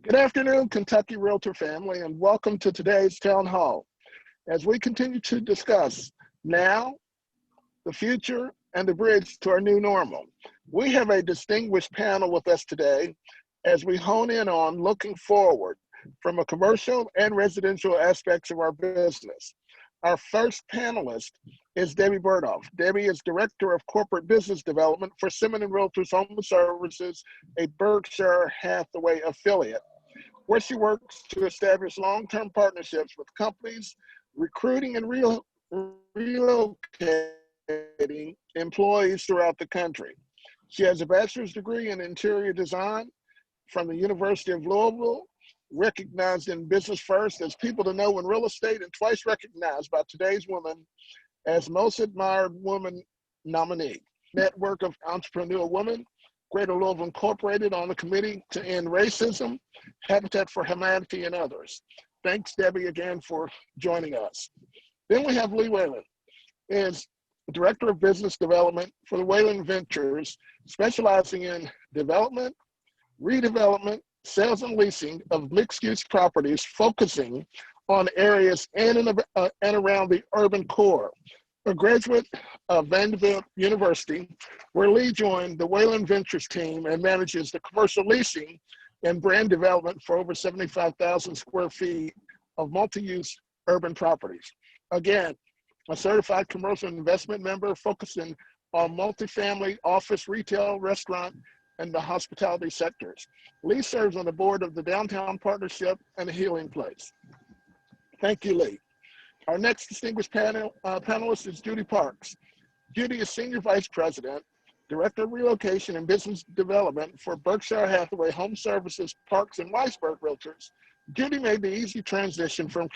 Good afternoon, Kentucky Realtor family, and welcome to today's town hall. As we continue to discuss now, the future, and the bridge to our new normal, we have a distinguished panel with us today as we hone in on looking forward from a commercial and residential aspects of our business. Our first panelist is Debbie Burdorf. Debbie is Director of Corporate Business Development for Semonin REALTORS HomeServices, a Berkshire Hathaway affiliate, where she works to establish long-term partnerships with companies, recruiting and relocating employees throughout the country. She has a bachelor's degree in interior design from the University of Louisville, recognized in Business First as People to Know in Real Estate, and twice recognized by Today's Woman as Most Admired Woman nominee. Network of Entrepreneur Women, Greater Louisville Incorporated, on the Committee to End Racism, Habitat for Humanity, and others. Thanks, Debbie, again for joining us. Then we have Lee Whalen, is Director of Business Development for the Weyland Ventures, specializing in development, redevelopment, sales and leasing of mixed-use properties, focusing on areas in and around the urban core. A graduate of Vanderbilt University, where Lee joined the Weyland Ventures team and manages the commercial leasing and brand development for over 75,000 square feet of multi-use urban properties. Again, a certified commercial investment member focusing on multifamily, office, retail, restaurant, and the hospitality sectors. Lee serves on the board of the Downtown Partnership and the Healing Place. Thank you, Lee. Our next distinguished panelist is Judie Parks. Judie is Senior Vice President, Director of Relocation and Business Development for Berkshire Hathaway HomeServices, Parks, and Weisberg Realtors. Judie made the easy transition from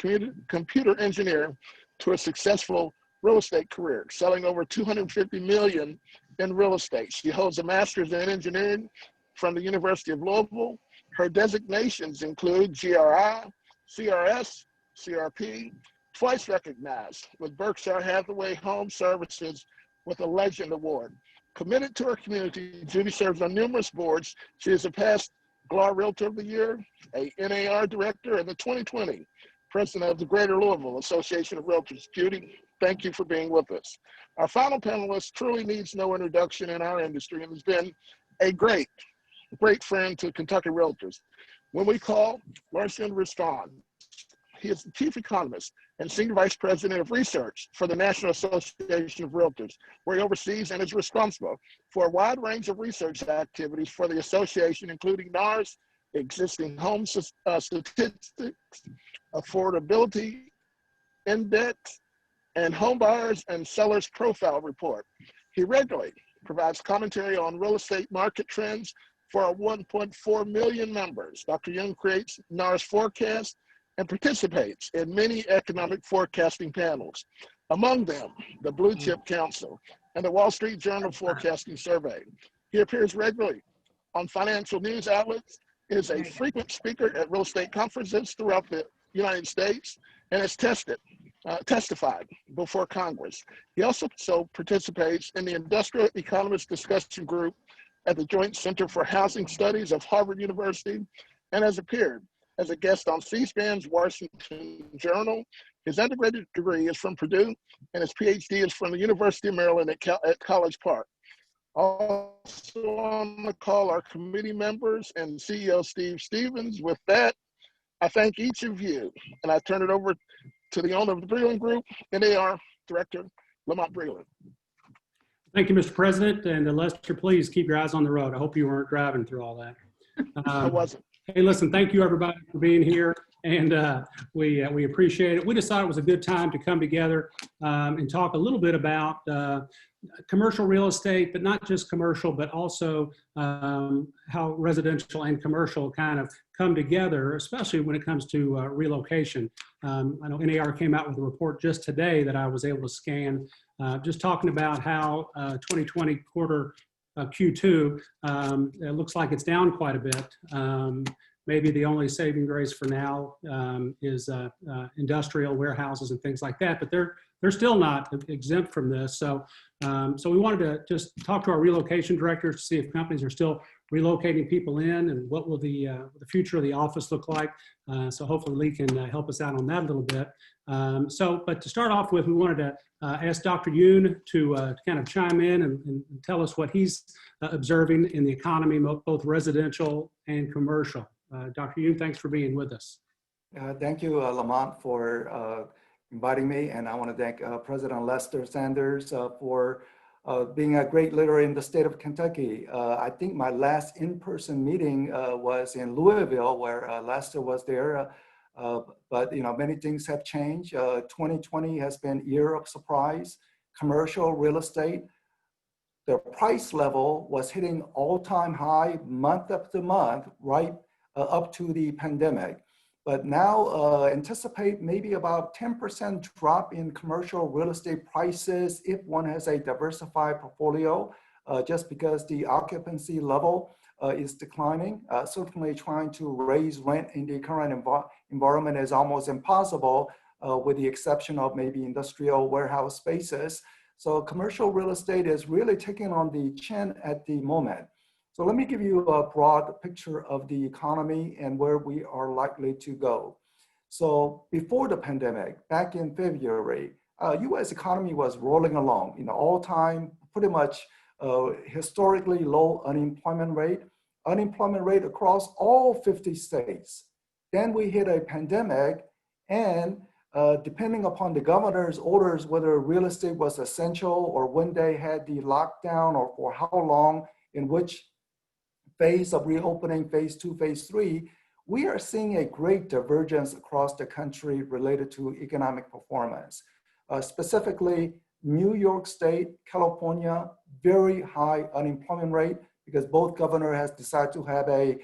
computer engineer to a successful real estate career, selling over $250 million in real estate. She holds a master's in engineering from the University of Louisville. Her designations include GRI, CRS, CRP, twice recognized with Berkshire Hathaway HomeServices with a Legend Award. Committed to her community, Judie serves on numerous boards. She is a past GLAR Realtor of the Year, a NAR Director, and the 2020 President of the Greater Louisville Association of Realtors. Judie, thank you for being with us. Our final panelist truly needs no introduction in our industry and has been a great friend to Kentucky Realtors. When we call, Larson responds. He is the Chief Economist and Senior Vice President of Research for the National Association of Realtors, where he oversees and is responsible for a wide range of research activities for the association, including NAR's existing home statistics, affordability index, and home buyers and sellers profile report. He regularly provides commentary on real estate market trends for our 1.4 million members. Dr. Young creates NAR's forecast and participates in many economic forecasting panels, among them the Blue Chip Council and the Wall Street Journal Forecasting Survey. He appears regularly on financial news outlets, is a frequent speaker at real estate conferences throughout the United States, and has testified before Congress. He also participates in the Industrial Economist Discussion Group at the Joint Center for Housing Studies of Harvard University, and has appeared as a guest on C-SPAN's Washington Journal. His undergraduate degree is from Purdue, and his PhD is from the University of Maryland at College Park. Also on the call are committee members and CEO Steve Stevens. With that, I thank each of you, and I turn it over to the owner of the Breland Group, NAR Director, Lamont Breland. Thank you, Mr. President, and Lester, please keep your eyes on the road. I hope you weren't driving through all that. I wasn't. Hey, listen, thank you everybody for being here, and we appreciate it. We decided it was a good time to come together and talk a little bit about commercial real estate, but not just commercial, but also how residential and commercial kind of come together, especially when it comes to relocation. I know NAR came out with a report just today that I was able to scan, just talking about how 2020 quarter Q2, it looks like it's down quite a bit. Maybe the only saving grace for now is industrial warehouses and things like that, but they're they're still not exempt from this. So, so we wanted to just talk to our relocation directors to see if companies are still relocating people in and what will the future of the office look like. So hopefully Lee can help us out on that a little bit. But to start off with, we wanted to ask Dr. Yoon to kind of chime in and tell us what he's observing in the economy, both residential and commercial. Dr. Yoon, thanks for being with us. Thank you, Lamont, for inviting me, and I want to thank President Lester Sanders for being a great leader in the state of Kentucky. I think my last in-person meeting was in Louisville, where Lester was there. But many things have changed. 2020 has been year of surprise. Commercial real estate, the price level was hitting all-time high month after month, right up to the pandemic. But now anticipate maybe about 10% drop in commercial real estate prices if one has a diversified portfolio, just because the occupancy level is declining. Certainly trying to raise rent in the current environment is almost impossible, with the exception of maybe industrial warehouse spaces. So commercial real estate is really taking on the chin at the moment. So let me give you a broad picture of the economy and where we are likely to go. So before the pandemic, back in February, U.S. economy was rolling along, all-time, pretty much historically low unemployment rate across all 50 states. Then we hit a pandemic, and depending upon the governor's orders, whether real estate was essential or when they had the lockdown or for how long, in which phase of reopening, phase 2, phase 3, we are seeing a great divergence across the country related to economic performance. Specifically, New York State, California, very high unemployment rate because both governors has decided to have a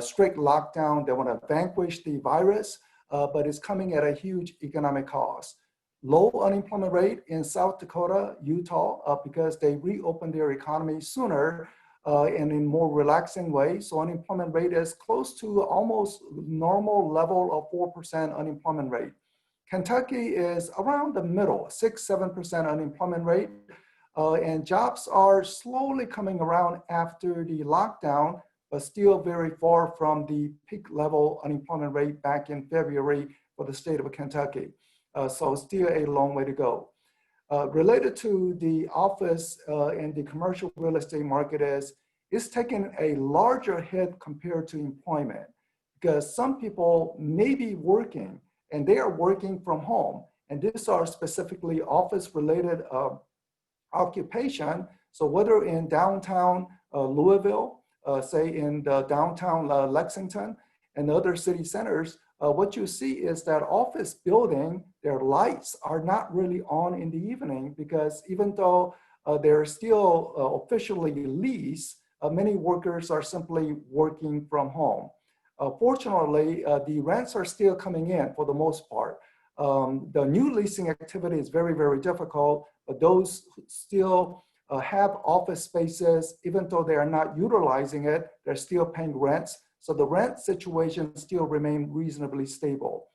strict lockdown. They want to vanquish the virus, but it's coming at a huge economic cost. Low unemployment rate in South Dakota, Utah, because they reopened their economy sooner and in more relaxing way. So unemployment rate is close to almost normal level of 4% unemployment rate. Kentucky is around the middle, 6-7% unemployment rate. And jobs are slowly coming around after the lockdown, but still very far from the peak level unemployment rate back in February for the state of Kentucky. So still a long way to go. Related to the office and the commercial real estate market is taking a larger hit compared to employment, because some people may be working and they are working from home. And these are specifically office related occupation. So whether in downtown Louisville, say in the downtown Lexington and other city centers, what you see is that office building, their lights are not really on in the evening, because even though they're still officially leased, many workers are simply working from home. Fortunately, the rents are still coming in for the most part. The new leasing activity is very, very difficult, but those who still have office spaces, even though they are not utilizing it, they're still paying rents. So the rent situation still remains reasonably stable.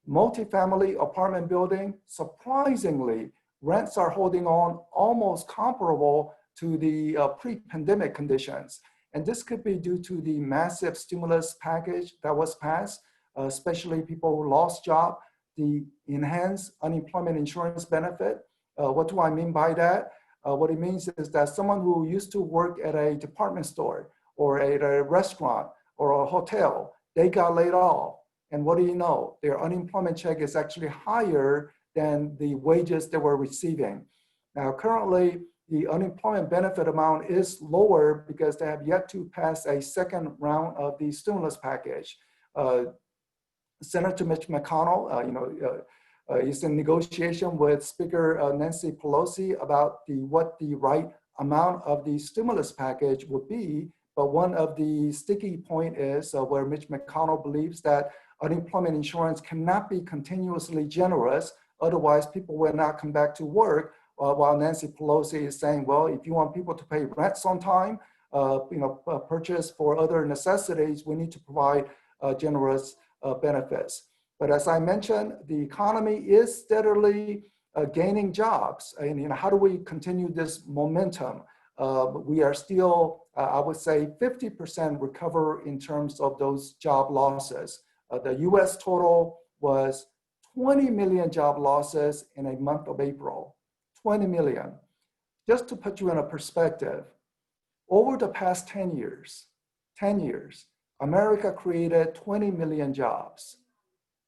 Multifamily apartment building, surprisingly, rents are holding on almost comparable to the pre-pandemic conditions. And this could be due to the massive stimulus package that was passed, especially people who lost jobs, the enhanced unemployment insurance benefit. What do I mean by that? What it means is that someone who used to work at a department store or at a restaurant or a hotel, they got laid off. And what do you know? Their unemployment check is actually higher than the wages they were receiving. Now, currently, the unemployment benefit amount is lower because they have yet to pass a second round of the stimulus package. Senator Mitch McConnell, is in negotiation with Speaker Nancy Pelosi about what the right amount of the stimulus package would be. But one of the sticky point is where Mitch McConnell believes that unemployment insurance cannot be continuously generous, otherwise people will not come back to work. While Nancy Pelosi is saying, well, if you want people to pay rents on time, purchase for other necessities, we need to provide generous benefits. But as I mentioned, the economy is steadily gaining jobs. And how do we continue this momentum? We are still, I would say, 50% recover in terms of those job losses. The US total was 20 million job losses in a month of April, 20 million. Just to put you in a perspective, over the past 10 years, America created 20 million jobs.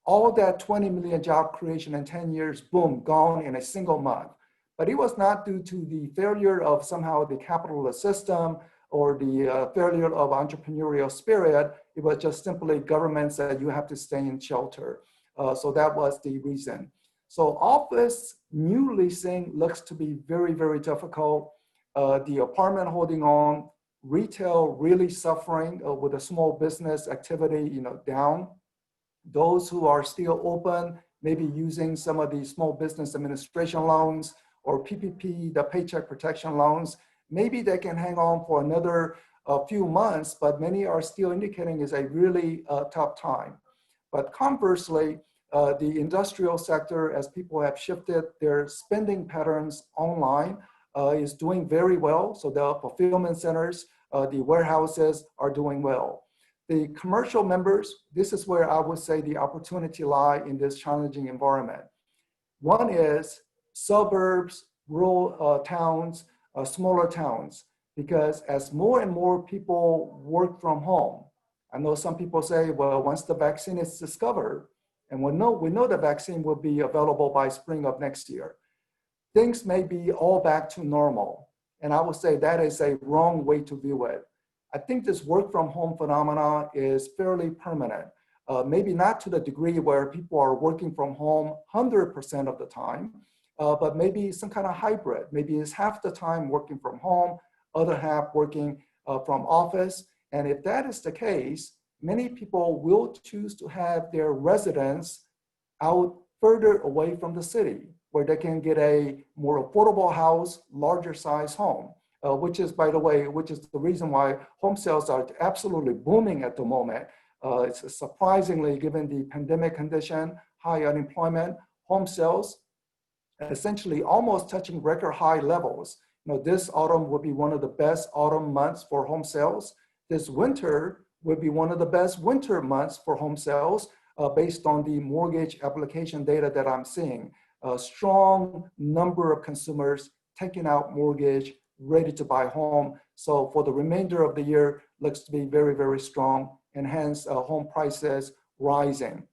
All that 20 million job creation in 10 years, boom, gone in a single month. But it was not due to the failure of somehow the capitalist system or the failure of entrepreneurial spirit. It was just simply government said you have to stay in shelter. So that was the reason. So office new leasing looks to be very, very difficult. The apartment holding on, retail really suffering with the small business activity, down. Those who are still open, maybe using some of the small business administration loans or PPP, the paycheck protection loans, maybe they can hang on for another few months, but many are still indicating is a really tough time. But conversely, the industrial sector, as people have shifted their spending patterns online, is doing very well. So the fulfillment centers, the warehouses are doing well. The commercial members, this is where I would say the opportunity lie in this challenging environment. One is suburbs, rural towns, smaller towns, because as more and more people work from home, I know some people say, well, once the vaccine is discovered, and we know the vaccine will be available by spring of next year, things may be all back to normal. And I would say that is a wrong way to view it. I think this work from home phenomena is fairly permanent. Maybe not to the degree where people are working from home 100% of the time, but maybe some kind of hybrid. Maybe it's half the time working from home, other half working from office. And if that is the case, many people will choose to have their residence out further away from the city, where they can get a more affordable house, larger size home, which is, by the way, which is the reason why home sales are absolutely booming at the moment. It's surprisingly, given the pandemic condition, high unemployment, home sales essentially almost touching record high levels. This autumn will be one of the best autumn months for home sales. This winter will be one of the best winter months for home sales based on the mortgage application data that I'm seeing. A strong number of consumers taking out mortgage, ready to buy home. So for the remainder of the year, looks to be very, very strong, and hence home prices rising.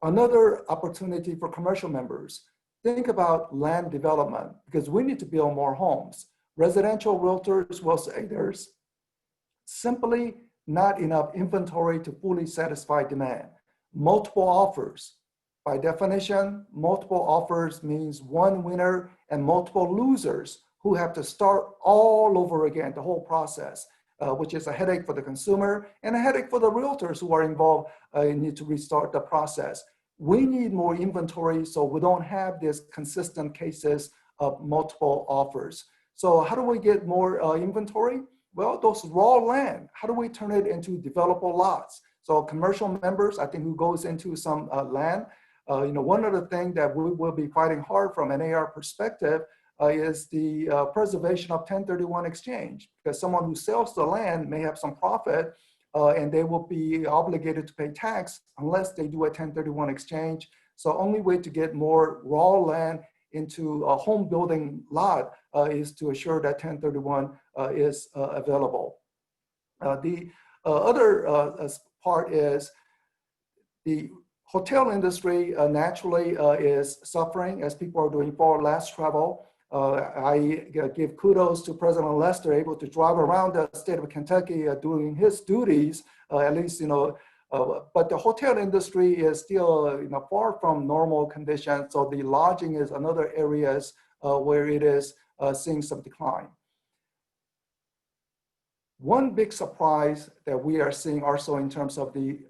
Another opportunity for commercial members, think about land development, because we need to build more homes. Residential realtors will say there's simply not enough inventory to fully satisfy demand. Multiple offers. By definition, multiple offers means one winner and multiple losers who have to start all over again, the whole process, which is a headache for the consumer and a headache for the realtors who are involved and need to restart the process. We need more inventory so we don't have these consistent cases of multiple offers. So how do we get more inventory? Well, those raw land, how do we turn it into developable lots? So commercial members, I think, who goes into some land, one of the things that we will be fighting hard from an AR perspective is the preservation of 1031 exchange, because someone who sells the land may have some profit and they will be obligated to pay tax unless they do a 1031 exchange. So only way to get more raw land into a home building lot is to assure that 1031 is available. The other part is the hotel industry naturally is suffering as people are doing far less travel. I give kudos to President Lester, able to drive around the state of Kentucky doing his duties, at least, but the hotel industry is still far from normal conditions. So the lodging is another areas where it is seeing some decline. One big surprise that we are seeing also in terms of the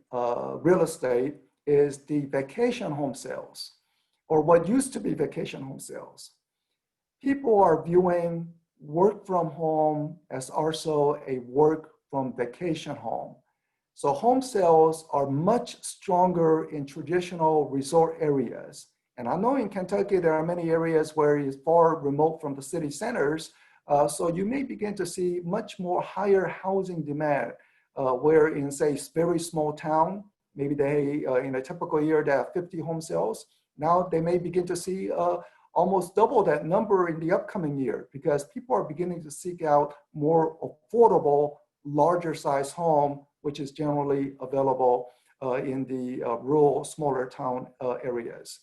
real estate is the vacation home sales, or what used to be vacation home sales. People are viewing work from home as also a work from vacation home. So home sales are much stronger in traditional resort areas, And I know in Kentucky, there are many areas where it's far remote from the city centers. So you may begin to see much more higher housing demand, where in, say, very small town, maybe they, in a typical year, they have 50 home sales. Now they may begin to see almost double that number in the upcoming year, because people are beginning to seek out more affordable, larger size home, which is generally available in the rural, smaller town areas.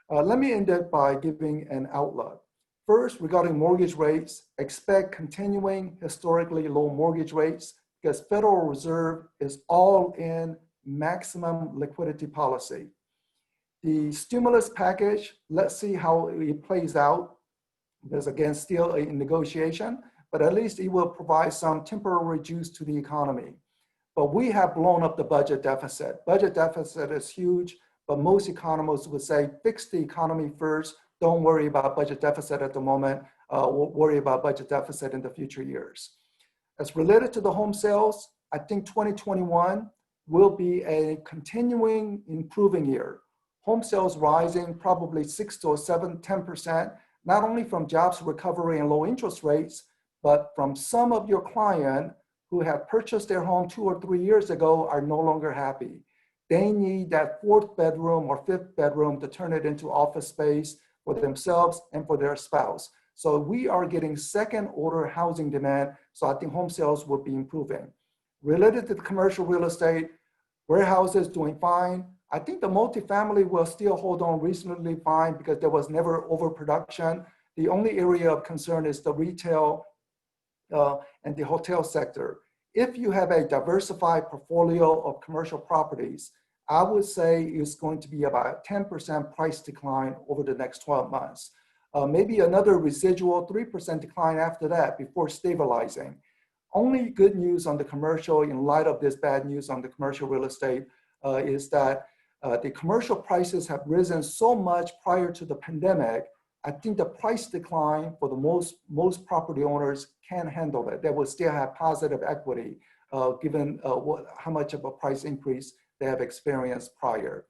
Let me end it by giving an outlook. First, regarding mortgage rates, expect continuing historically low mortgage rates because Federal Reserve is all in maximum liquidity policy. The stimulus package, let's see how it plays out. There's again still in negotiation, but at least it will provide some temporary juice to the economy. But we have blown up the budget deficit. Budget deficit is huge, but most economists would say fix the economy first. Don't worry about budget deficit at the moment. We'll worry about budget deficit in the future years. As related to the home sales, I think 2021 will be a continuing improving year. Home sales rising probably 6 to 7, 10%, not only from jobs recovery and low interest rates, but from some of your clients who have purchased their home 2 or 3 years ago are no longer happy. They need that 4th bedroom or 5th bedroom to turn it into office space for themselves and for their spouse. So we are getting second order housing demand. So I think home sales will be improving. Related to the commercial real estate, warehouses doing fine. I think the multifamily will still hold on reasonably fine because there was never overproduction. The only area of concern is the retail and the hotel sector. If you have a diversified portfolio of commercial properties, I would say it's going to be about 10% price decline over the next 12 months. Maybe another residual 3% decline after that before stabilizing. Only good news on the commercial in light of this bad news on the commercial real estate is that the commercial prices have risen so much prior to the pandemic. I think the price decline for the most property owners can handle it. They will still have positive equity given how much of a price increase they have experienced prior.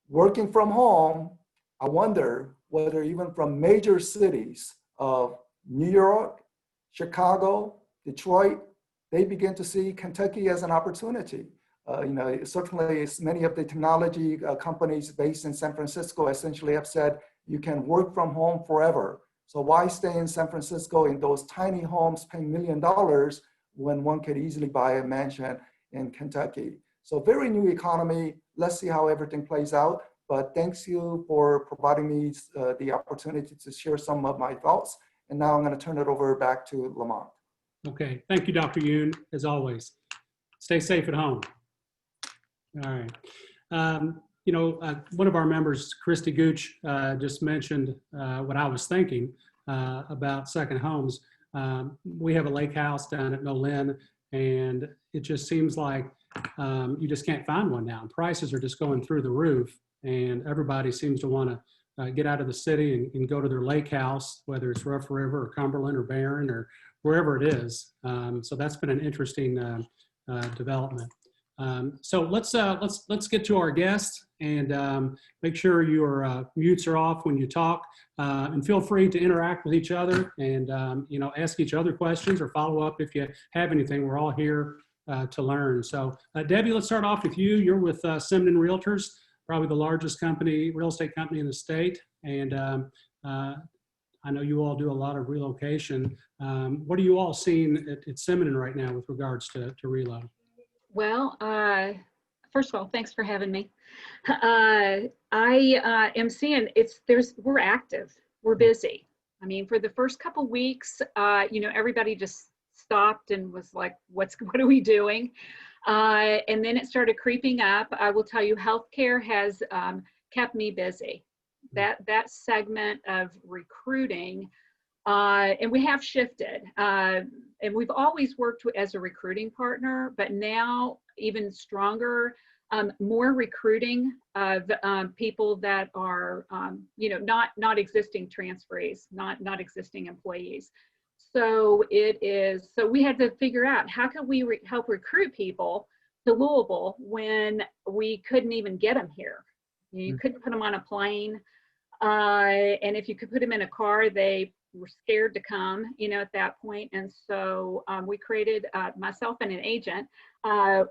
Working from home, I wonder whether even from major cities of New York, Chicago, Detroit, they begin to see Kentucky as an opportunity. Certainly many of the technology companies based in San Francisco essentially have said you can work from home forever. So why stay in San Francisco in those tiny homes paying $1 million when one could easily buy a mansion in Kentucky? So very new economy. Let's see how everything plays out. But thanks you for providing me the opportunity to share some of my thoughts. And now I'm going to turn it over back to Lamont. Okay, thank you, Dr. Yoon, as always. Stay safe at home. All right. One of our members, Christy Gooch, just mentioned what I was thinking about second homes. We have a lake house down at Whalen, and it just seems like you just can't find one now. Prices are just going through the roof, and everybody seems to want to get out of the city and go to their lake house, whether it's Rough River or Cumberland or Barron or wherever it is. So that's been an interesting development. So let's get to our guest and make sure your mutes are off when you talk, and feel free to interact with each other and ask each other questions or follow up if you have anything. We're all here to learn. So Debbie, let's start off with you. You're with Semonin REALTORS, probably the largest real estate company in the state, and I know you all do a lot of relocation. What are you all seeing at Semonin right now with regards to relo? Well, first of all, thanks for having me. I am seeing we're active, we're busy. I mean, for the first couple weeks, everybody just stopped and was like, what are we doing? And then it started creeping up. I will tell you, healthcare has kept me busy. That segment of recruiting, and we have shifted. And we've always worked as a recruiting partner, but now even stronger, more recruiting of people that are, not existing transferees, not existing employees. So we had to figure out how can we help recruit people to Louisville when we couldn't even get them here. You couldn't put them on a plane. And if you could put them in a car, they were scared to come, you know, at that point. And so we created, myself and an agent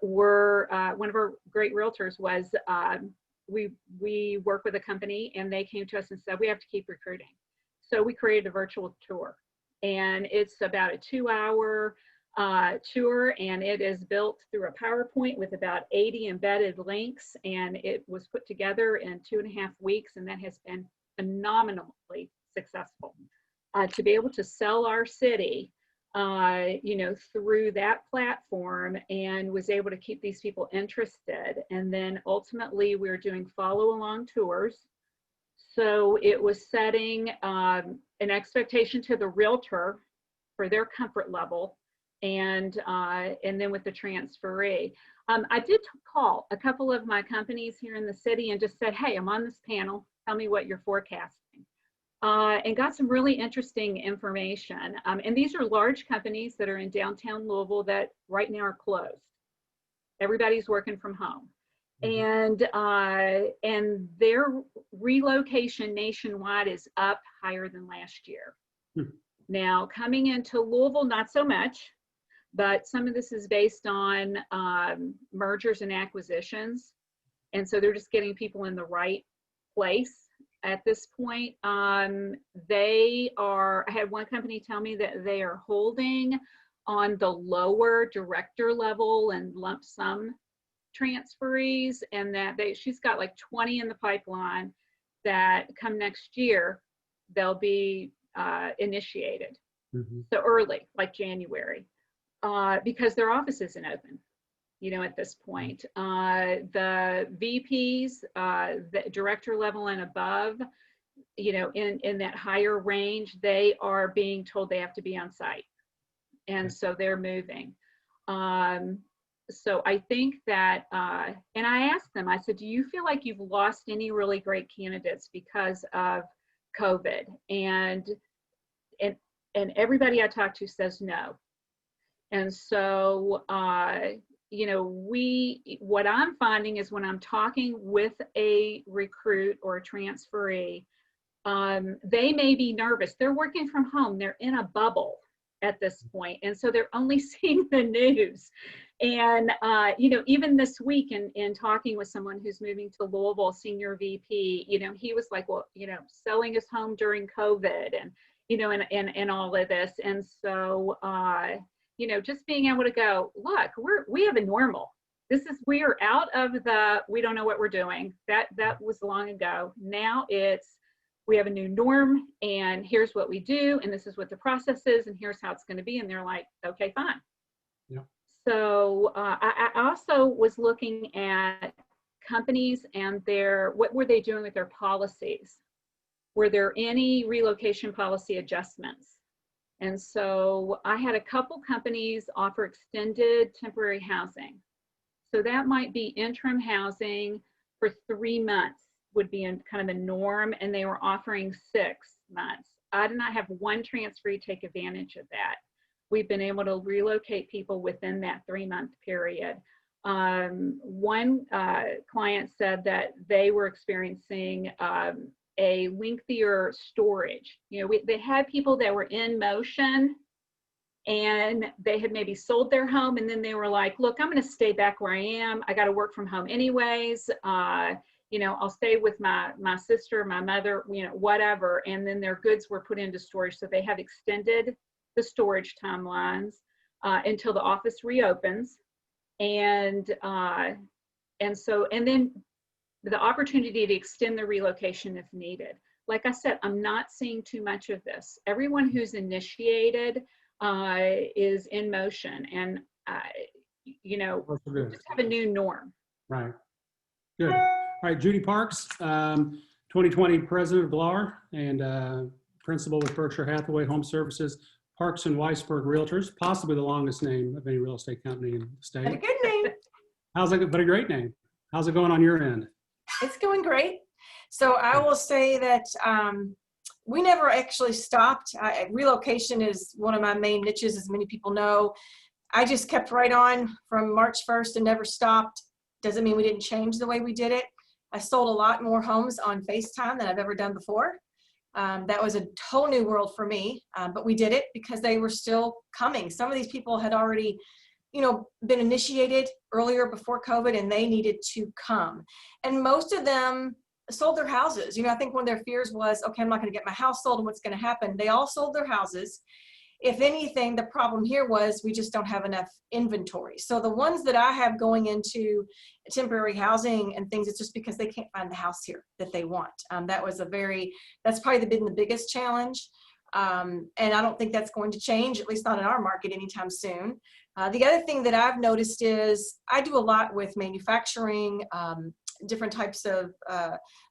were, one of our great realtors was, we work with a company and they came to us and said, we have to keep recruiting. So we created a virtual tour, and it's about a 2-hour tour, and it is built through a PowerPoint with about 80 embedded links, and it was put together in 2.5 weeks, and that has been phenomenally successful. To be able to sell our city, you know, through that platform, and was able to keep these people interested. And then ultimately we're doing follow-along tours. So it was setting an expectation to the realtor for their comfort level, and then with the transferee. I did call a couple of my companies here in the city and just said, hey, I'm on this panel, tell me what you're forecasting. And got some really interesting information. And these are large companies that are in downtown Louisville that right now are closed. Everybody's working from home. And their relocation nationwide is up higher than last year. Now, coming into Louisville, not so much, but some of this is based on mergers and acquisitions. And so they're just getting people in the right place at this point. I had one company tell me that they are holding on the lower director level and lump sum transferees, and that she's got like 20 in the pipeline that come next year, they'll be initiated. So early, like January, because their office isn't open, you know, at this point. The VPs, the director level and above, you know, in that higher range, they are being told they have to be on site. And so they're moving. So I think that, and I asked them, I said, do you feel like you've lost any really great candidates because of COVID? And everybody I talked to says no. And so, you know, what I'm finding is when I'm talking with a recruit or a transferee, they may be nervous. They're working from home. They're in a bubble at this point. And so they're only seeing the news. And, you know, even this week in talking with someone who's moving to Louisville, senior VP, you know, he was like, well, you know, selling his home during COVID and, you know, and all of this. And so, you know, just being able to go, look, we have a normal. We are out of we don't know what we're doing. That was long ago. Now we have a new norm, and here's what we do, and this is what the process is, and here's how it's going to be. And they're like, okay, fine. Yeah. So I also was looking at companies and what were they doing with their policies? Were there any relocation policy adjustments? And so I had a couple companies offer extended temporary housing. So that might be interim housing for 3 months would be kind of a norm, and they were offering 6 months. I did not have one transferee take advantage of that. We've been able to relocate people within that 3-month period. One client said that they were experiencing a lengthier storage. You know, they had people that were in motion, and they had maybe sold their home, and then they were like, look, I'm going to stay back where I am. I got to work from home anyways. You know, I'll stay with my sister, my mother, you know, whatever. And then their goods were put into storage. So they have extended the storage timelines until the office reopens. And then the opportunity to extend the relocation if needed. Like I said, I'm not seeing too much of this. Everyone who's initiated is in motion, and you know, we just have a new norm. Right. Good. All right, Judie Parks, 2020 President of GLAR and Principal with Berkshire Hathaway HomeServices, Parks and Weisberg Realtors, possibly the longest name of any real estate company in the state. But a good name. But a great name. How's it going on your end? It's going great. So I will say that we never actually stopped. Relocation is one of my main niches, as many people know. I just kept right on from March 1st and never stopped. Doesn't mean we didn't change the way we did it. I sold a lot more homes on FaceTime than I've ever done before. That was a whole new world for me, but we did it because they were still coming. Some of these people had already, been initiated earlier before COVID, and they needed to come. And most of them sold their houses. I think one of their fears was, okay, I'm not going to get my house sold, and what's going to happen? They all sold their houses. If anything, the problem here was we just don't have enough inventory. So the ones that I have going into temporary housing and things, it's just because they can't find the house here that they want. That's probably been the biggest challenge. And I don't think that's going to change, at least not in our market anytime soon. The other thing that I've noticed is I do a lot with manufacturing, different types of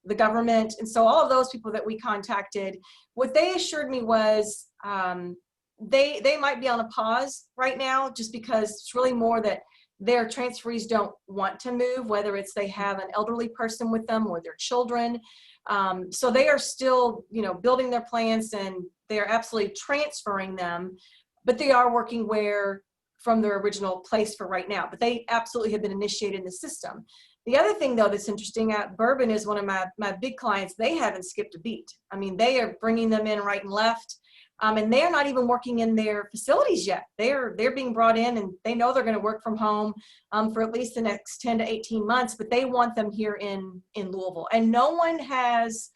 the government. And so all of those people that we contacted, what they assured me was, they might be on a pause right now just because it's really more that their transferees don't want to move, whether it's they have an elderly person with them or their children. So they are still, building their plans, and they are absolutely transferring them, but they are working from their original place for right now. But they absolutely have been initiated in the system. The other thing, though, that's interesting, Bourbon is one of my big clients. They haven't skipped a beat. I mean, they are bringing them in right and left. And they're not even working in their facilities yet. They're being brought in, and they know they're going to work from home for at least the next 10 to 18 months, but they want them here in Louisville. And no one has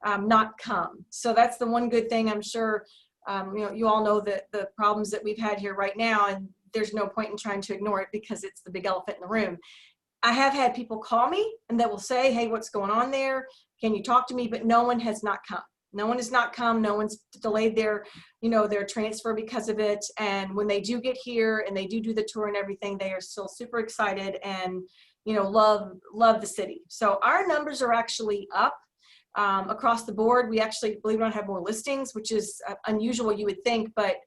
not come. So that's the one good thing. I'm sure you all know the problems that we've had here right now, and there's no point in trying to ignore it because it's the big elephant in the room. I have had people call me and that will say, hey, what's going on there? Can you talk to me? But no one has not come. No one has not come. No one's delayed their transfer because of it. And when they do get here and they do the tour and everything, they are still super excited and, love the city. So our numbers are actually up across the board. We actually, believe it or not, have more listings, which is unusual, you would think, but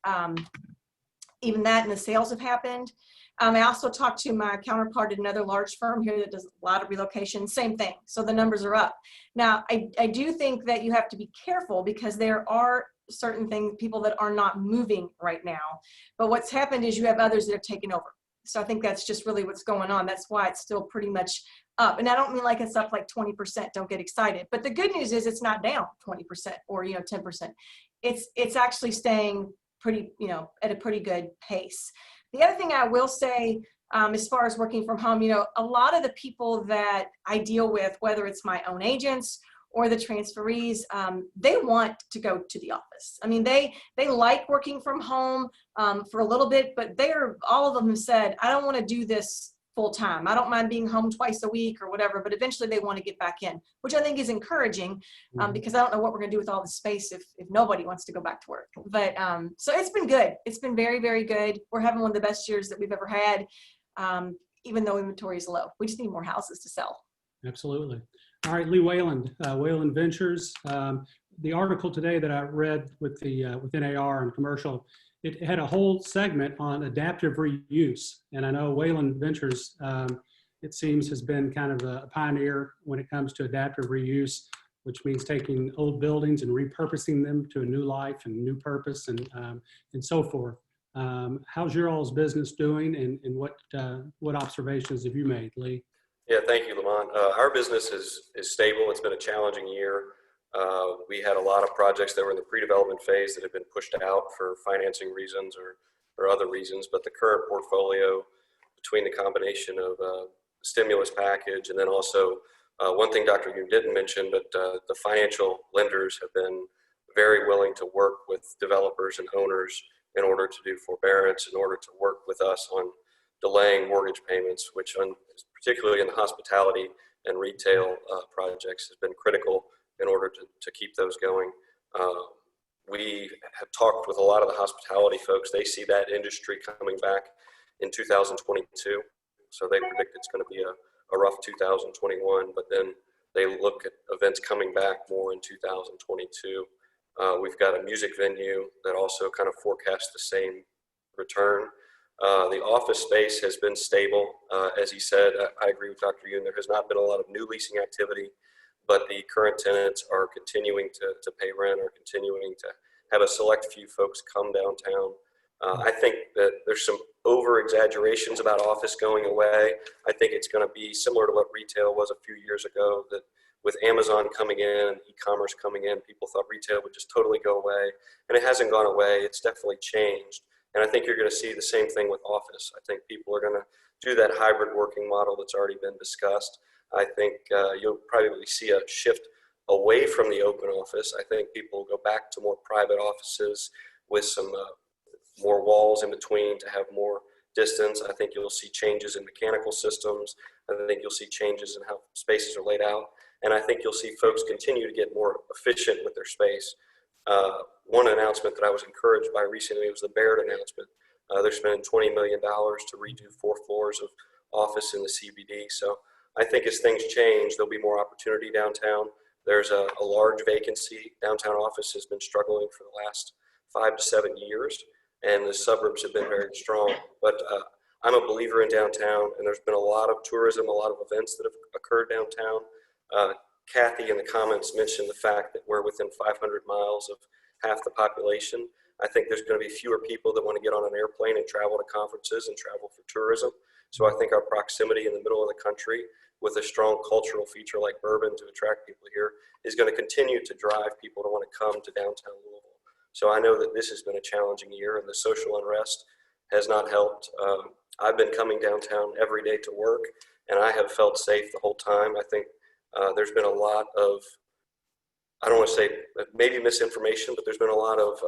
even that and the sales have happened. I also talked to my counterpart at another large firm here that does a lot of relocation, same thing. So the numbers are up. Now, I do think that you have to be careful because there are certain people that are not moving right now. But what's happened is you have others that have taken over. So I think that's just really what's going on. That's why it's still pretty much up. And I don't mean like it's up like 20%, don't get excited. But the good news is it's not down 20% or 10%. It's actually staying pretty, at a pretty good pace. The other thing I will say, as far as working from home, a lot of the people that I deal with, whether it's my own agents or the transferees, they want to go to the office. I mean, they like working from home for a little bit, but all of them have said, I don't want to do this full time. I don't mind being home twice a week or whatever, but eventually they want to get back in, which I think is encouraging because I don't know what we're going to do with all the space if nobody wants to go back to work. But so it's been good. It's been very, very good. We're having one of the best years that we've ever had, even though inventory is low. We just need more houses to sell. Absolutely. All right, Lee Weyland, Weyland Ventures. The article today that I read with within AR and commercial, it had a whole segment on adaptive reuse. And I know Weyland Ventures, it seems, has been kind of a pioneer when it comes to adaptive reuse, which means taking old buildings and repurposing them to a new life and new purpose and so forth. How's your all's business doing, and what observations have you made, Lee? Yeah, thank you, Lamont. Our business is stable. It's been a challenging year. We had a lot of projects that were in the pre-development phase that have been pushed out for financing reasons or other reasons, but the current portfolio, between the combination of stimulus package and then also one thing Dr. Yoon didn't mention, but the financial lenders have been very willing to work with developers and owners in order to do forbearance, in order to work with us on delaying mortgage payments, which particularly in the hospitality and retail projects has been critical in order to keep those going. We have talked with a lot of the hospitality folks. They see that industry coming back in 2022. So they predict it's going to be a rough 2021, but then they look at events coming back more in 2022. We've got a music venue that also kind of forecasts the same return. The office space has been stable. As he said, I agree with Dr. Yoon, there has not been a lot of new leasing activity, but the current tenants are continuing to pay rent, or continuing to have a select few folks come downtown. I think that there's some over exaggerations about office going away. I think it's going to be similar to what retail was a few years ago, that with Amazon coming in and e-commerce coming in, people thought retail would just totally go away, and it hasn't gone away. It's definitely changed. And I think you're going to see the same thing with office. I think people are going to do that hybrid working model that's already been discussed. I think you'll probably see a shift away from the open office. I think people will go back to more private offices with some more walls in between to have more distance. I think you'll see changes in mechanical systems. I think you'll see changes in how spaces are laid out. And I think you'll see folks continue to get more efficient with their space. One announcement that I was encouraged by recently was the Baird announcement. They're spending $20 million to redo 4 floors of office in the CBD. So I think as things change, there'll be more opportunity downtown. There's a large vacancy. Downtown office has been struggling for the last 5 to 7 years, and the suburbs have been very strong. But I'm a believer in downtown, and there's been a lot of tourism, a lot of events that have occurred downtown. Kathy in the comments mentioned the fact that we're within 500 miles of half the population. I think there's going to be fewer people that want to get on an airplane and travel to conferences and travel for tourism. So I think our proximity in the middle of the country with a strong cultural feature like bourbon to attract people here is going to continue to drive people to want to come to downtown Louisville. So I know that this has been a challenging year, and the social unrest has not helped. I've been coming downtown every day to work, and I have felt safe the whole time. I think there's been a lot of, I don't want to say maybe misinformation, but there's been a lot of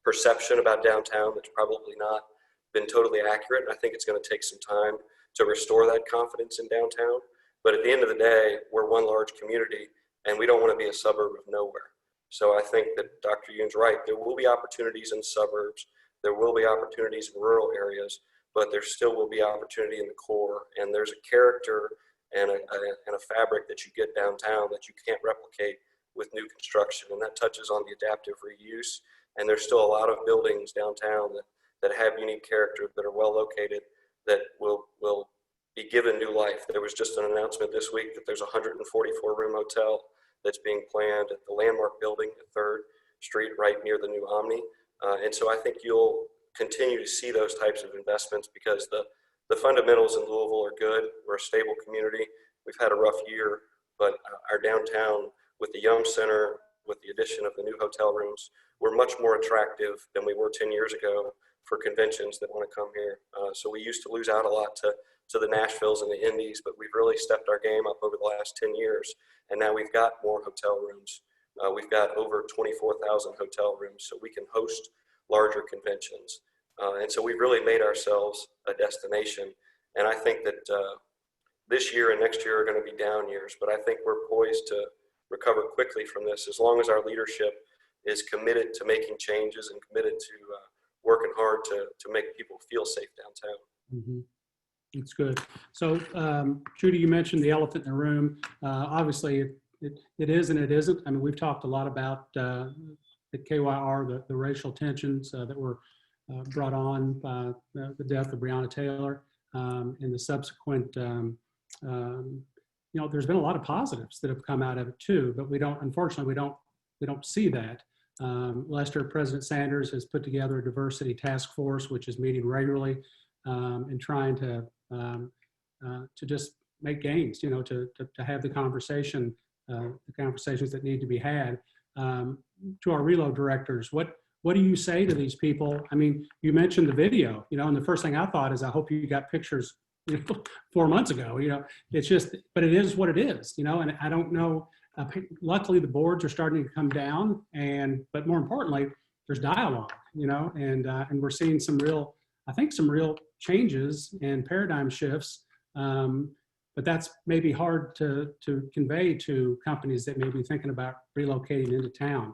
perception about downtown that's probably not been totally accurate. I think it's going to take some time to restore that confidence in downtown. But at the end of the day, we're one large community, and we don't want to be a suburb of nowhere. So I think that Dr. Yoon's right. There will be opportunities in suburbs. There will be opportunities in rural areas, but there still will be opportunity in the core. And there's a character and a fabric that you get downtown that you can't replicate with new construction. And that touches on the adaptive reuse. And there's still a lot of buildings downtown that have unique character, that are well located, that will be given new life. There was just an announcement this week that there's a 144-room hotel that's being planned at the Landmark building at 3rd Street, right near the new Omni. And so I think you'll continue to see those types of investments because the fundamentals in Louisville are good. We're a stable community. We've had a rough year, but our downtown with the Yum Center, with the addition of the new hotel rooms, we're much more attractive than we were 10 years ago for conventions that want to come here. So we used to lose out a lot to the Nashvilles and the Indies, but we've really stepped our game up over the last 10 years. And now we've got more hotel rooms. We've got over 24,000 hotel rooms, so we can host larger conventions. And so we've really made ourselves a destination. And I think that this year and next year are going to be down years, but I think we're poised to recover quickly from this as long as our leadership is committed to making changes and committed to working hard to make people feel safe downtown. Mm-hmm. That's good. So, Judie, you mentioned the elephant in the room. Obviously, it is and it isn't. I mean, we've talked a lot about the KYR, the racial tensions that were brought on by the death of Breonna Taylor and the subsequent, there's been a lot of positives that have come out of it too, but unfortunately, we don't see that. Lester, President Sanders has put together a diversity task force, which is meeting regularly and trying to just make gains, to have the conversations that need to be had. To our reload directors, what do you say to these people? I mean, you mentioned the video, and the first thing I thought is, I hope you got pictures 4 months ago, it's just, but it is what it is, and I don't know. Luckily, the boards are starting to come down, but more importantly, there's dialogue, and we're seeing some real changes and paradigm shifts. But that's maybe hard to convey to companies that may be thinking about relocating into town.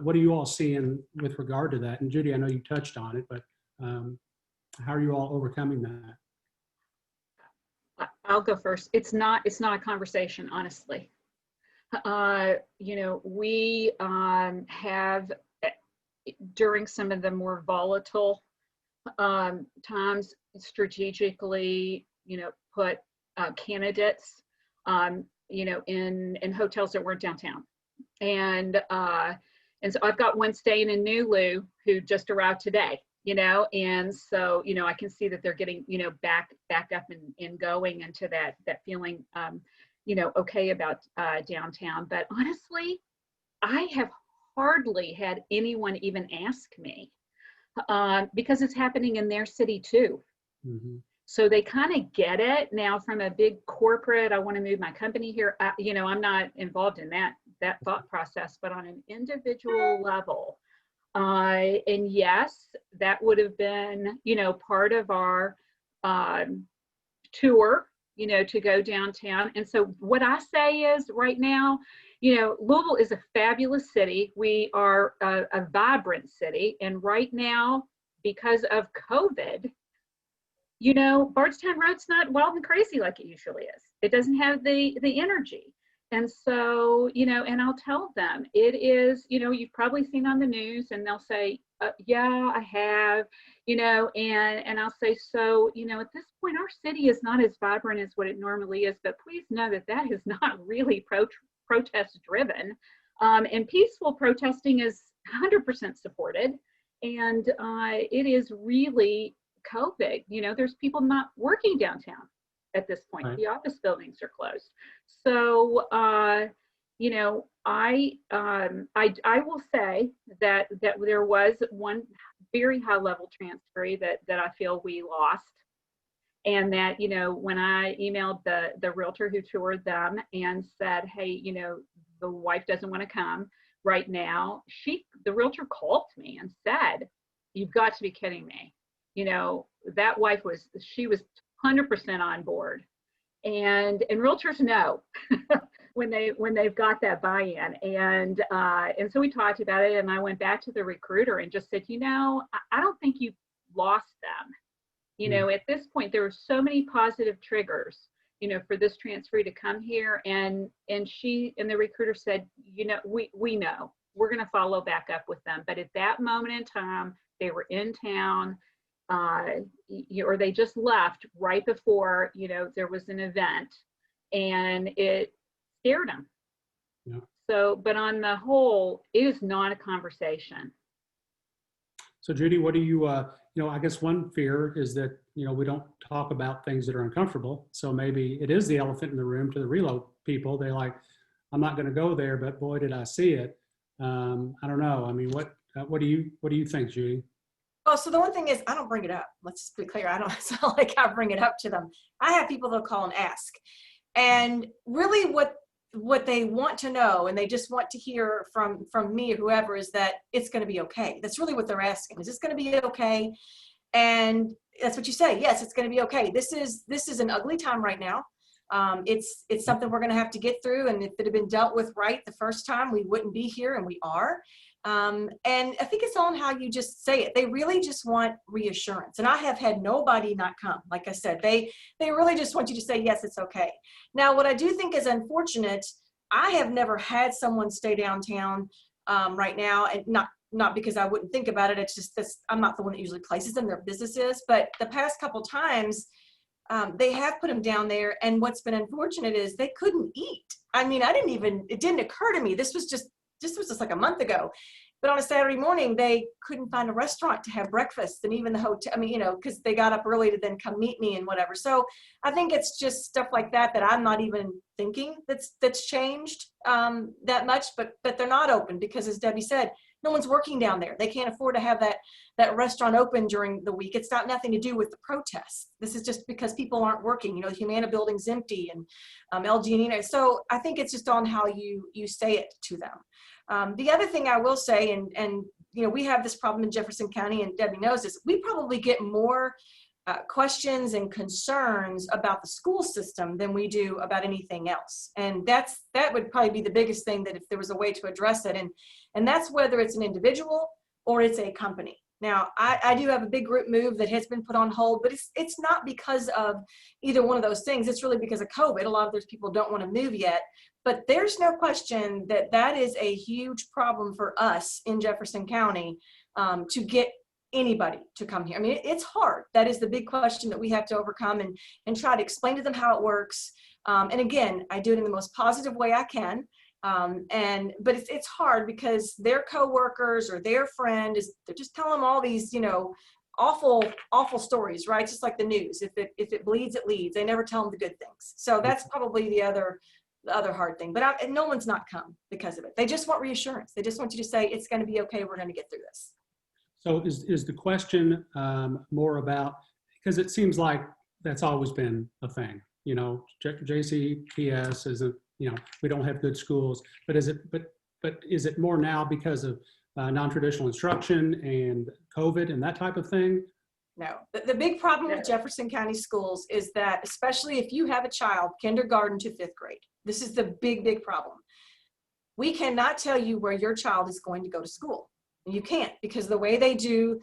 What are you all seeing with regard to that? And Judie, I know you touched on it, but how are you all overcoming that? I'll go first. It's not a conversation, honestly. We have, during some of the more volatile times, strategically, put candidates, in hotels that weren't downtown. And so I've got one staying in New Lou who just arrived today. and so, I can see that they're getting, back up and going into that feeling, okay about downtown. But honestly, I have hardly had anyone even ask me, because it's happening in their city too. Mm-hmm. So they kind of get it now from a big corporate, I want to move my company here. I'm not involved in that thought process, but on an individual level, and yes, that would have been, part of our tour, to go downtown. And so what I say is right now, Louisville is a fabulous city. We are a vibrant city. And right now, because of COVID, Bardstown Road's not wild and crazy like it usually is. It doesn't have the energy. And so, and I'll tell them it is, you've probably seen on the news, and they'll say, yeah, I have, and I'll say, so, at this point, our city is not as vibrant as what it normally is, but please know that is not really protest driven. And peaceful protesting is 100% supported. And it is really COVID. There's people not working downtown at this point. Right. The office buildings are closed. So, I will say that there was one very high level transferee that I feel we lost. And that, when I emailed the realtor who toured them and said, hey, the wife doesn't want to come right now, the realtor called me and said, you've got to be kidding me. That wife was 100% on board. And realtors know when they've got that buy-in. And so we talked about it, and I went back to the recruiter and just said, I don't think you lost them. At this point, there were so many positive triggers, for this transferee to come here. And the recruiter said, we know we're going to follow back up with them. But at that moment in time, they were in town, or they just left right before, there was an event, and it scared them. Yeah. So, but on the whole, it is not a conversation. So Judie, what do you, I guess one fear is that, we don't talk about things that are uncomfortable. So maybe it is the elephant in the room to the relo people. They're like, I'm not going to go there, but boy, did I see it. I don't know. I mean, what do you think, Judie? Oh, so the one thing is, I don't bring it up. Let's just be clear. It's not like I bring it up to them. I have people that call and ask. And really what they want to know, and they just want to hear from me or whoever, is that it's going to be okay. That's really what they're asking. Is this going to be okay? And that's what you say. Yes, it's going to be okay. This is an ugly time right now. It's something we're going to have to get through. And if it had been dealt with right the first time, we wouldn't be here, and we are. And I think it's on how you just say it. They really just want reassurance. And I have had nobody not come. Like I said, they really just want you to say, yes, it's okay. Now, what I do think is unfortunate, I have never had someone stay downtown right now, and not because I wouldn't think about it. It's just this, I'm not the one that usually places them, their businesses. But the past couple times, they have put them down there. And what's been unfortunate is they couldn't eat. I mean, it didn't occur to me. This was just like a month ago. But on a Saturday morning, they couldn't find a restaurant to have breakfast, and even the hotel, because they got up early to then come meet me and whatever. So I think it's just stuff like that I'm not even thinking that's changed that much, but they're not open because, as Debbie said, no one's working down there. They can't afford to have that restaurant open during the week. It's got nothing to do with the protests. This is just because people aren't working. The Humana building's empty, and LG and so I think it's just on how you say it to them. The other thing I will say, and we have this problem in Jefferson County, and Debbie knows this, we probably get more questions and concerns about the school system than we do about anything else. And that would probably be the biggest thing, that if there was a way to address it, and that's whether it's an individual or it's a company. Now, I do have a big group move that has been put on hold, but it's not because of either one of those things. It's really because of COVID. A lot of those people don't want to move yet. But there's no question that is a huge problem for us in Jefferson County to get anybody to come here. I mean, it's hard. That is the big question that we have to overcome and try to explain to them how it works. And again, I do it in the most positive way I can. But it's hard because their coworkers or their friend they're just telling them all these, awful stories, right? Just like the news. If it bleeds, it leads. They never tell them the good things. So that's probably the other hard thing. But no one's not come because of it. They just want reassurance. They just want you to say it's going to be okay. We're going to get through this. So is the question more about, because it seems like that's always been a thing, JCPS isn't, we don't have good schools, but is it more now because of non-traditional instruction and COVID and that type of thing? No, the big problem with Jefferson County schools is that, especially if you have a child, kindergarten to 5th grade, this is the big problem. We cannot tell you where your child is going to go to school. You can't, because the way they do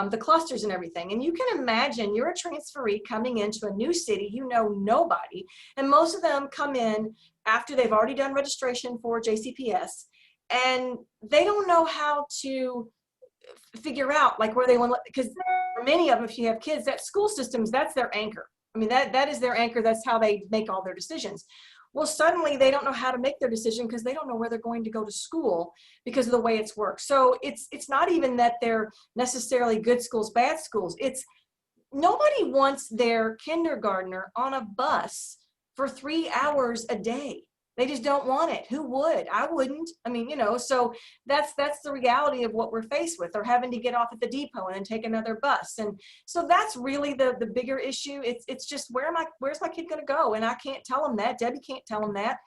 the clusters and everything. And you can imagine you're a transferee coming into a new city, nobody. And most of them come in after they've already done registration for JCPS. And they don't know how to figure out like where they want to, because for many of them, if you have kids, that school systems, that's their anchor. I mean, that is their anchor. That's how they make all their decisions. Well, suddenly they don't know how to make their decision because they don't know where they're going to go to school because of the way it's worked. So it's not even that they're necessarily good schools, bad schools. It's nobody wants their kindergartner on a bus for 3 hours a day. They just don't want it. Who would? I wouldn't. I mean, so that's the reality of what we're faced with, or having to get off at the depot and then take another bus. And so that's really the bigger issue. It's just where's my kid going to go? And I can't tell them that. Debbie can't tell them that.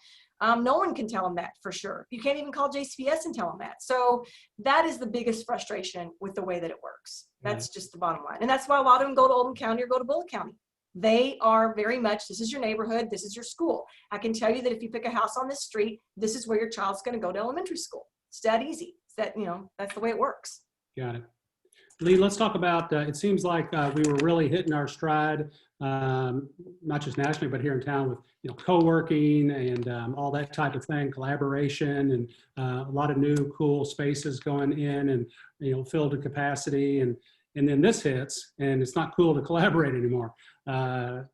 No one can tell them that for sure. You can't even call JCPS and tell them that. So that is the biggest frustration with the way that it works. That's just the bottom line. And that's why a lot of them go to Oldham County or go to Bullitt County. They are very much, this is your neighborhood, this is your school. I can tell you that if you pick a house on this street, this is where your child's going to go to elementary school. It's that easy. It's that, that's the way it works. Got it. Lee, let's talk about, it seems like we were really hitting our stride, not just nationally, but here in town with, co-working and all that type of thing, collaboration, and a lot of new cool spaces going in and, filled to capacity. And then this hits and it's not cool to collaborate anymore.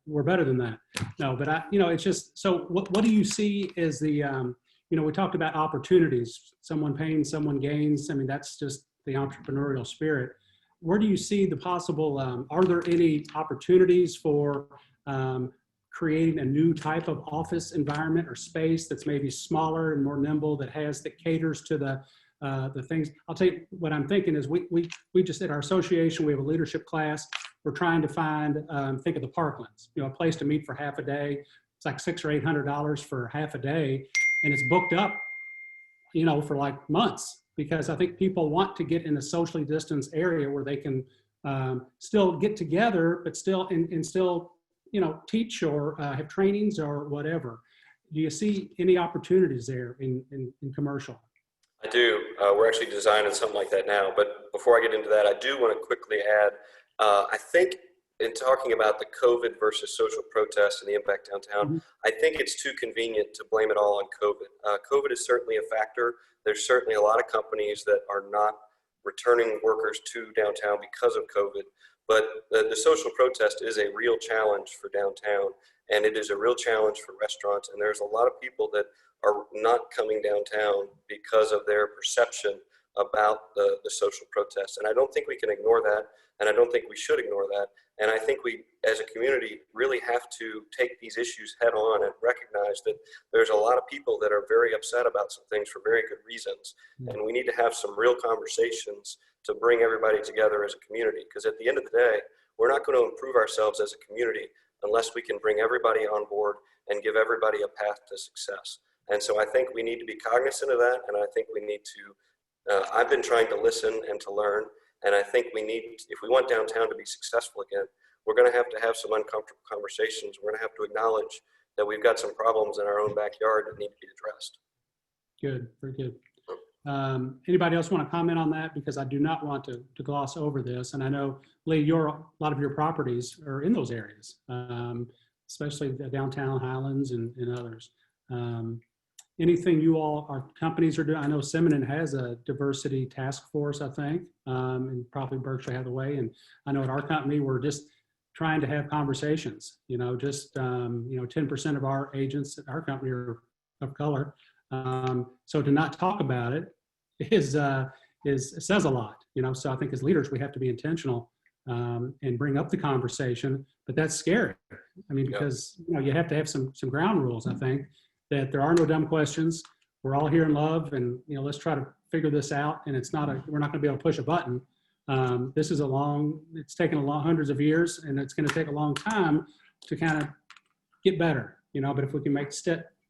We're better than that. No, but it's just, so what do you see as the, we talked about opportunities, someone pains, someone gains. I mean, that's just the entrepreneurial spirit. Where do you see the possible, are there any opportunities for creating a new type of office environment or space that's maybe smaller and more nimble, that caters to the things? I'll tell you what I'm thinking is we just at our association, we have a leadership class. We're trying to find, think of the Parklands, a place to meet for half a day. It's like $600 or $800 for half a day. And it's booked up, for like months, because I think people want to get in a socially distanced area where they can still get together, but still, and still, teach or have trainings or whatever. Do you see any opportunities there in commercial? I do. We're actually designing something like that now. But before I get into that, I do want to quickly add, I think in talking about the COVID versus social protests and the impact downtown, I think it's too convenient to blame it all on COVID. COVID is certainly a factor. There's certainly a lot of companies that are not returning workers to downtown because of COVID. But the social protest is a real challenge for downtown, and it is a real challenge for restaurants. And there's a lot of people that are not coming downtown because of their perception about the social protests. And I don't think we can ignore that, and I don't think we should ignore that. And I think we, as a community, really have to take these issues head on and recognize that there's a lot of people that are very upset about some things for very good reasons. And we need to have some real conversations to bring everybody together as a community. Because at the end of the day, we're not going to improve ourselves as a community unless we can bring everybody on board and give everybody a path to success. And so I think we need to be cognizant of that. And I think we need to, I've been trying to listen and to learn. And I think we need, if we want downtown to be successful again, we're going to have some uncomfortable conversations. We're going to have to acknowledge that we've got some problems in our own backyard that need to be addressed. Good, very good. Anybody else want to comment on that? Because I do not want to gloss over this. And I know, Lee, a lot of your properties are in those areas, especially the downtown Highlands and others. Anything you all, our companies are doing? I know Semonin has a diversity task force, I think, and probably Berkshire Hathaway. And I know at our company, we're just trying to have conversations, 10% of our agents at our company are of color. So to not talk about it says a lot, you know. So I think as leaders, we have to be intentional and bring up the conversation, but that's scary. I mean, because you know, you have to have some ground rules. I think that there are no dumb questions. We're all here in love, and you know, let's try to figure this out. And it's not we're not going to be able to push a button. This is it's taken hundreds of years, and it's going to take a long time to kind of get better, you know. But if we can make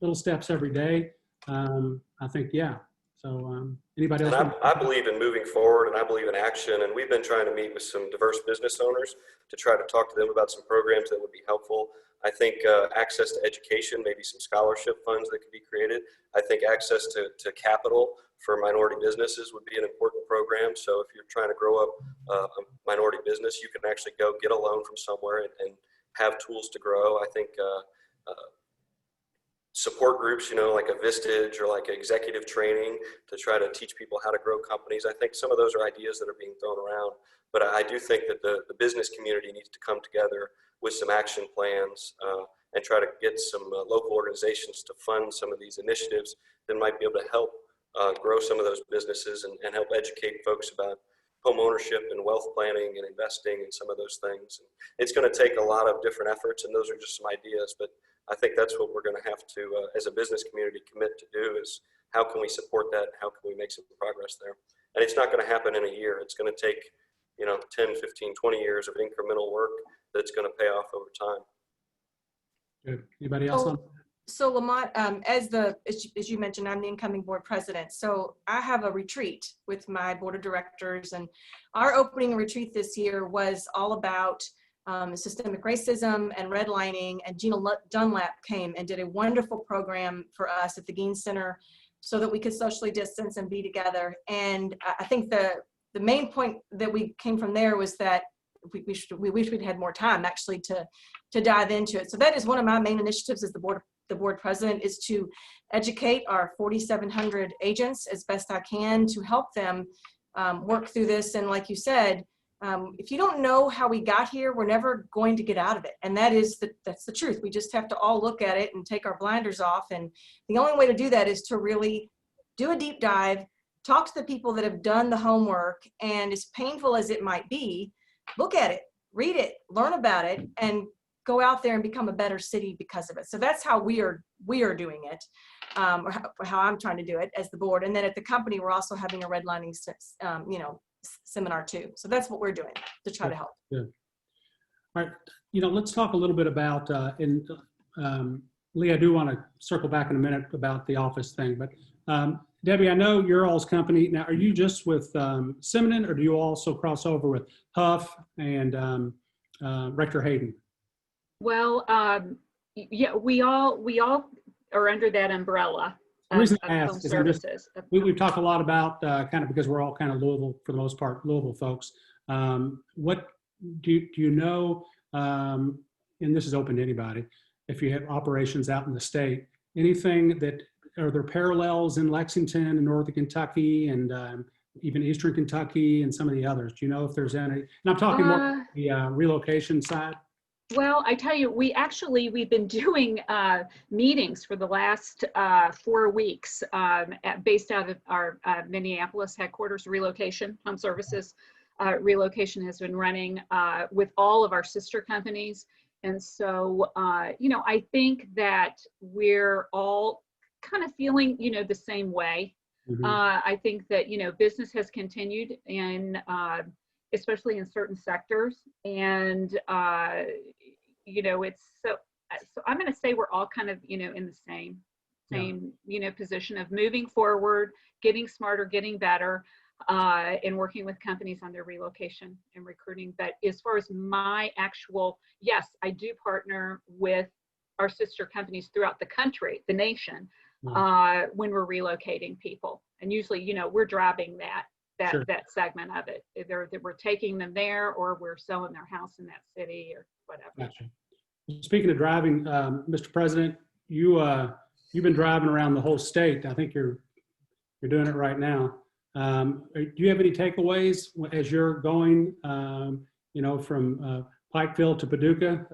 little steps every day, I think, yeah. So anybody else? And I believe in moving forward, and I believe in action. And we've been trying to meet with some diverse business owners to try to talk to them about some programs that would be helpful. I think access to education, maybe some scholarship funds that could be created. I think access to capital for minority businesses would be an important program. So if you're trying to grow up a minority business, you can actually go get a loan from somewhere and have tools to grow. I think support groups, you know, like a Vistage or like executive training to try to teach people how to grow companies. I think some of those are ideas that are being thrown around, but I do think that the business community needs to come together with some action plans and try to get some local organizations to fund some of these initiatives that might be able to help grow some of those businesses and help educate folks about home ownership and wealth planning and investing and some of those things. And it's going to take a lot of different efforts, and those are just some ideas, but I think that's what we're going to have to, as a business community, commit to do is how can we support that? How can we make some progress there? And it's not going to happen in a year. It's going to take, you know, 10, 15, 20 years of incremental work that's going to pay off over time. Good. Anybody else? So Lamont, as you mentioned, I'm the incoming board president. So I have a retreat with my board of directors, and our opening retreat this year was all about systemic racism and redlining, and Gina Dunlap came and did a wonderful program for us at the Gein Center so that we could socially distance and be together. And I think the main point that we came from there was that we wish we'd had more time actually to dive into it. So that is one of my main initiatives as the board president, is to educate our 4,700 agents as best I can to help them work through this. And like you said, if you don't know how we got here, we're never going to get out of it. And that's the truth. We just have to all look at it and take our blinders off. And the only way to do that is to really do a deep dive, talk to the people that have done the homework, and as painful as it might be, look at it, read it, learn about it, and go out there and become a better city because of it. So that's how we are doing it, or how I'm trying to do it as the board. And then at the company, we're also having a redlining, seminar too. So that's what we're doing to try to help. Good. All right. You know, let's talk a little bit about, Lee, I do want to circle back in a minute about the office thing, but Debbie, I know your all's company. Now, are you just with Semonin, or do you also cross over with Huff and Rector Hayden? Well, yeah, we all are under that umbrella. The reason I ask is HomeServices. We've talked a lot about kind of, because we're all kind of Louisville, for the most part, Louisville folks. What do you know, and this is open to anybody, if you have operations out in the state, anything that, are there parallels in Lexington and Northern Kentucky and even Eastern Kentucky and some of the others? Do you know if there's any, and I'm talking more the relocation side? Well, I tell you, we've been doing meetings for the last 4 weeks based out of our Minneapolis headquarters. Relocation, HomeServices relocation has been running with all of our sister companies. And so, I think that we're all kind of feeling, the same way. Mm-hmm. I think that, business has continued in, especially in certain sectors. And, it's so I'm going to say we're all kind of, in the same, position of moving forward, getting smarter, getting better, and working with companies on their relocation and recruiting. But as far as my actual, yes, I do partner with our sister companies throughout the country, the nation, when we're relocating people. And usually, we're driving that segment of it. Either that we're taking them there, or we're selling their house in that city, or whatever. Gotcha. Speaking of driving, Mr. President, you've been driving around the whole state. I think you're doing it right now. Do you have any takeaways as you're going, from Pikeville to Paducah?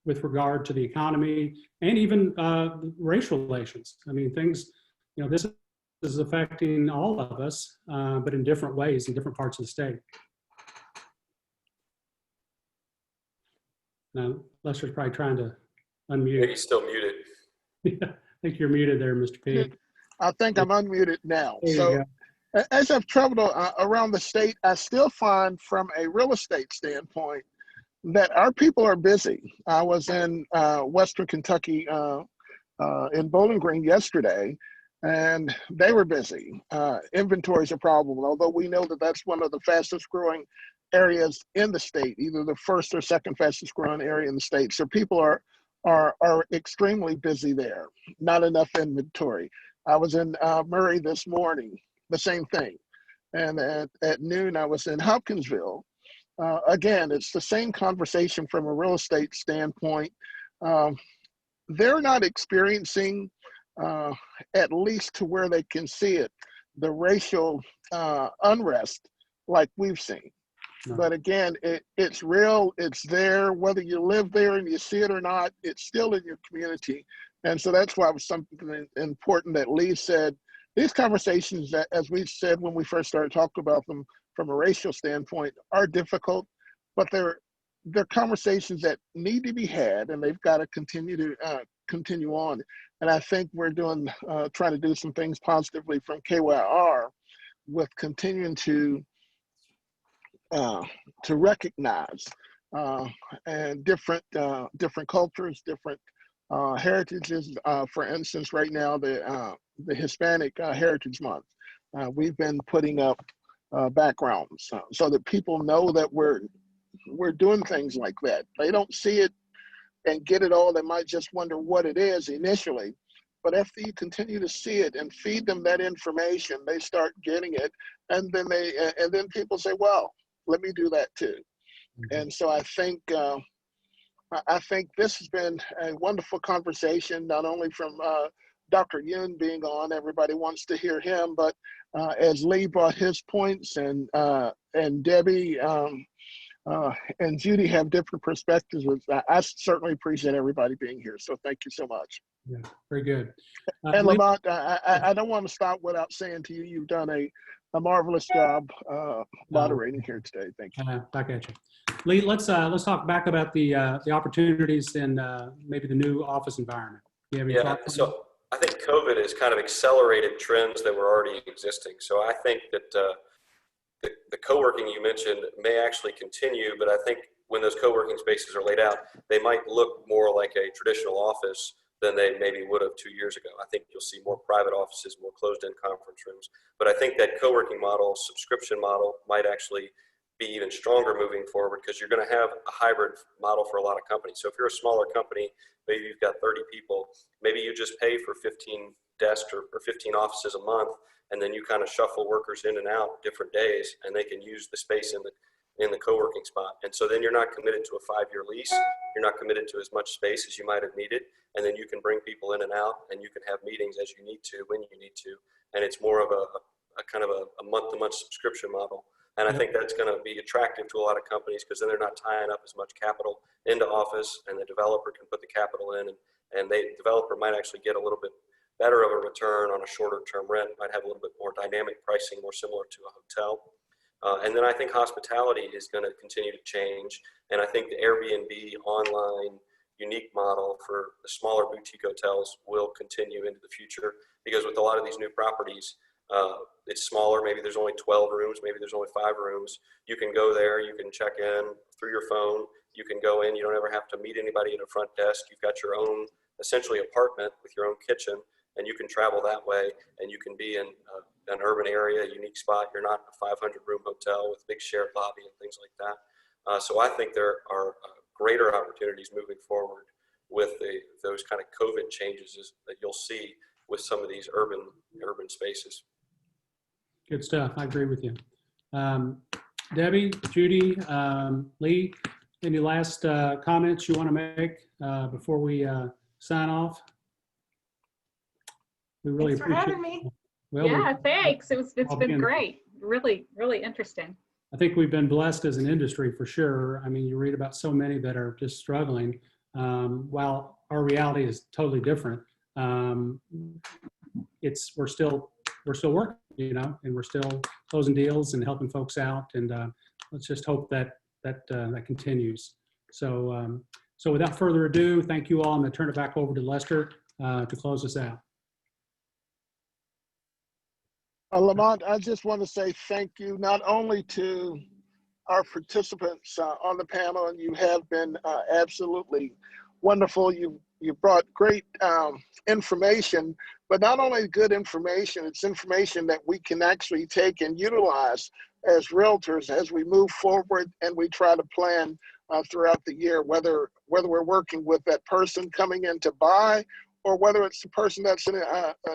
with regard to the economy and even racial relations. I mean, things, you know, this is affecting all of us, but in different ways in different parts of the state. Now, Lester's probably trying to unmute. He's still muted. Yeah, I think you're muted there, Mr. P. I think I'm unmuted now. There you So go. as I've traveled around the state, I still find from a real estate standpoint that our people are busy. I was in Western Kentucky in Bowling Green yesterday, and they were busy. Inventory is a problem, although we know that that's one of the fastest growing areas in the state, either the first or second fastest growing area in the state. So people are extremely busy there, not enough inventory. I was in Murray this morning, the same thing. And at noon, I was in Hopkinsville. Again, it's the same conversation from a real estate standpoint. They're not experiencing, at least to where they can see it, the racial unrest like we've seen. No. But again, it's real, it's there, whether you live there and you see it or not, it's still in your community. And so that's why it was something important that Lee said. These conversations, that, as we said when we first started talking about them from a racial standpoint, are difficult, but they're conversations that need to be had, and they've got to continue on. And I think we're trying to do some things positively from KYR with continuing to recognize and different cultures, different heritages. For instance, right now the Hispanic Heritage Month, we've been putting up backgrounds so that people know that we're doing things like that. They don't see it and get it all. They might just wonder what it is initially, but after you continue to see it and feed them that information, they start getting it, and then people say, "Well, let me do that too." Mm-hmm. And so I think this has been a wonderful conversation, not only from Dr. Yoon being on, everybody wants to hear him, but as Lee brought his points, and Debbie and Judy have different perspectives. I certainly appreciate everybody being here. So thank you so much. Yeah, very good. And Lamont, I don't want to stop without saying to you, you've done a marvelous job moderating here today. Thank you. Back at you. Lee, let's talk back about the opportunities in maybe the new office environment. Do you have any thoughts? So I think COVID has kind of accelerated trends that were already existing. So I think that the co-working you mentioned may actually continue, but I think when those co-working spaces are laid out, they might look more like a traditional office than they maybe would have 2 years ago. I think you'll see more private offices, more closed-in conference rooms. But I think that co-working model, subscription model, might actually be even stronger moving forward, because you're going to have a hybrid model for a lot of companies. So if you're a smaller company, maybe you've got 30 people, maybe you just pay for 15 desks or 15 offices a month, and then you kind of shuffle workers in and out different days, and they can use the space in the co-working spot. And so then you're not committed to a 5-year lease. You're not committed to as much space as you might have needed. And then you can bring people in and out, and you can have meetings as you need to, when you need to. And it's more of a kind of a month-to-month subscription model. And I think that's going to be attractive to a lot of companies, because then they're not tying up as much capital into office, and the developer can put the capital in, and the developer might actually get a little bit better of a return on a shorter term rent, might have a little bit more dynamic pricing, more similar to a hotel. And then I think hospitality is going to continue to change. And I think the Airbnb online unique model for the smaller boutique hotels will continue into the future, because with a lot of these new properties, it's smaller. Maybe there's only 12 rooms, maybe there's only 5 rooms. You can go there, you can check in through your phone, you can go in, you don't ever have to meet anybody at a front desk. You've got your own essentially apartment with your own kitchen, and you can travel that way, and you can be in an urban area, a unique spot. You're not a 500-room hotel with big shared lobby and things like that. So I think there are greater opportunities moving forward with those kind of COVID changes that you'll see with some of these urban spaces. Good stuff. I agree with you. Debbie, Judy, Lee, any last comments you want to make before we sign off? We really Thanks for appreciate having me. Well, Yeah, thanks. It's been great. Really, really interesting. I think we've been blessed as an industry for sure. I mean, you read about so many that are just struggling. while our reality is totally different, we're still working, you know, and we're still closing deals and helping folks out. And let's just hope that continues. So without further ado, thank you all. I'm going to turn it back over to Lester to close us out. Lamont, I just want to say thank you not only to our participants on the panel, and you have been absolutely wonderful. You brought great information, but not only good information, it's information that we can actually take and utilize as realtors as we move forward and we try to plan throughout the year, whether we're working with that person coming in to buy, or whether it's the person that's in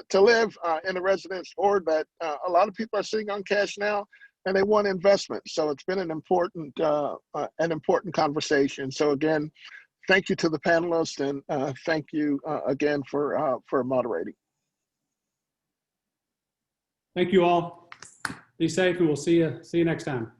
to live in a residence, or that a lot of people are sitting on cash now and they want investment. So it's been an important conversation. So again, thank you to the panelists, and thank you again for moderating. Thank you all. Be safe, and we'll see you next time.